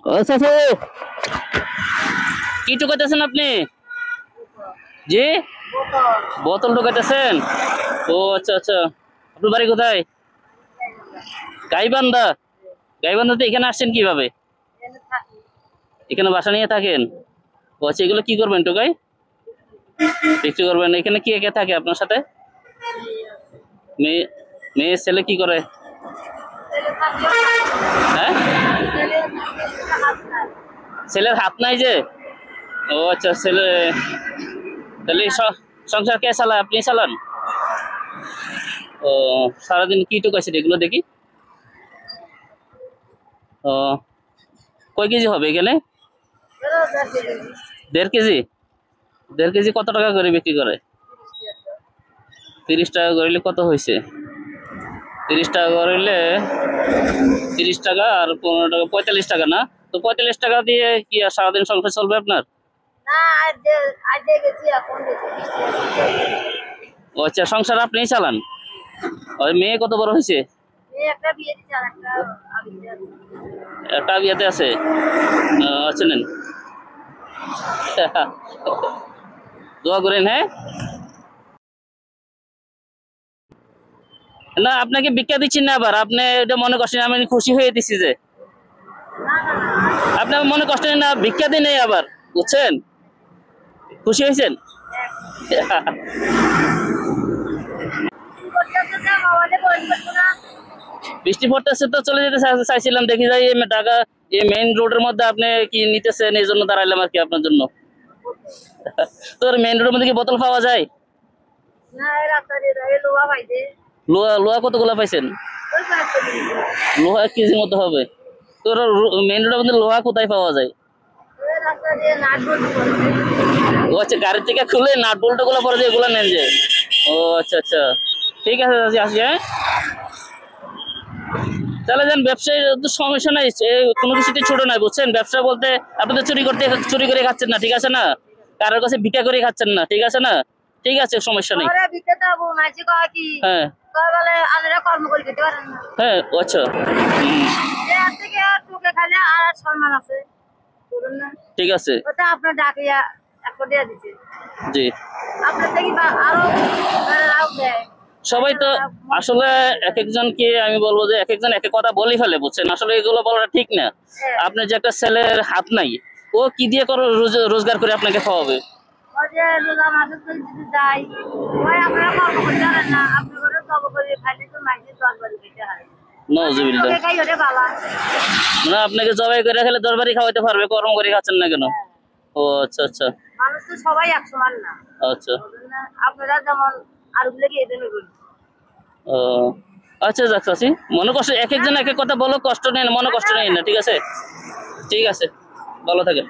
আচ্ছা আচ্ছা, কি ঢুকাইতেছেন আপনি? জি, বোতল ঢুকাইতেছেন। ও আচ্ছা আচ্ছা, আপনার বাড়ি কোথায়? গাইবান্ধা। গাইবান্ধাতে এখানে আসছেন কিভাবে? এখানে বাসা নিয়ে থাকেন? ও আচ্ছা, এগুলো কি করবেন টোকাই? বিক্রি করবেন। এখানে কে কে থাকে আপনার সাথে? মেয়ে, মেয়ে ছেলে কি করে? হ্যাঁ, ছেলের হাত নাই যে? ও আচ্ছা, ছেলে তাহলে সংসার কে চালায়, আপনি চালান? ও, সারাদিন কি টুকাইছেন এগুলো দেখি? ও, কয় কেজি হবে এখানে? 1.5 কেজি। 1.5 কেজি কত টাকা করে বিক্রি করে? 30 টাকা করিলে কত হয়েছে? 30 টাকা করিলে 30 টাকা আর 15 টাকা, 45 টাকা না? তো 45 টাকা দিয়ে কি আর সারাদিন সংসার চলবে আপনার? ও আচ্ছা, সংসার আপনিই চালান? ওই মেয়ে কত বড় হয়েছে? একটা বিয়েতে আছে। আচ্ছা, নেন। দোয়া করেন, হ্যাঁ। না, আপনাকে ভিক্ষা দিচ্ছি না আবার, আপনি এটা মনে করছেন আমি খুশি হয়ে দিছি যে। আপনি মনে কষ্ট নেন না, ভিক্ষা দিই নেই আবার, বুঝছেন? খুশি হয়েছেন? বৃষ্টি পড়তেছে তো চলে যেতে চাইছিলাম, দেখি যাই ঢাকা এই মেইন রোডের মধ্যে আপনি কি নিতেছেন, এই জন্য দাঁড়াইলাম আর কি আপনার জন্য। তোর মেইন রোডের মধ্যে কি বোতল পাওয়া যায়? লোহা, লোহা কতগুলো পাইছেন? লোহা 1 কেজির মতো হবে। তোর মেইন রোডের মধ্যে লোহা কোথায় পাওয়া যায়? ও আচ্ছা, গাড়ির থেকে খুলে নাট বল্টু গুলো পরে দিয়ে এগুলো নেন যে। ও আচ্ছা আচ্ছা, ঠিক আছে চাচি, আসি, হ্যাঁ। তাহলে যান, ব্যবসায়ী তো সমস্যা নাই, কোনো কিছুতে ছোট নাই, বুঝছেন? ব্যবসা বলতে আপনি তো চুরি করে খাচ্ছেন না, ঠিক আছে না? কারোর কাছে ভিক্ষা করে খাচ্ছেন না, ঠিক আছে না? ঠিক আছে, সমস্যা নেই। হ্যাঁ হ্যাঁ, আচ্ছা, ঠিক আছে। জি, সবাই তো আসলে এক একজনকে আমি বলবো যে এক একজন এক এক কথা বলে ফেলে, বুঝছেন? আসলে এগুলো বলাটা ঠিক না। আপনার যে একটা ছেলের হাত নাই, ও কি দিয়ে করো রোজগার করে আপনাকে খাওয়াবে? না, আপনাকে জবাই করে খেলে দরবারি খাওয়াইতে পারবে, কর্ম করে খাচ্ছেন না কেন? ও আচ্ছা আচ্ছা, সবাই এক সমান না। আচ্ছা, আপনারা যেমন ও আচ্ছা, যাক চাচি, মনে কষ্ট, এক একজন এক এক কথা বলো, কষ্ট নেই, মনে কষ্ট নেই না, ঠিক আছে? ঠিক আছে, ভালো থাকেন।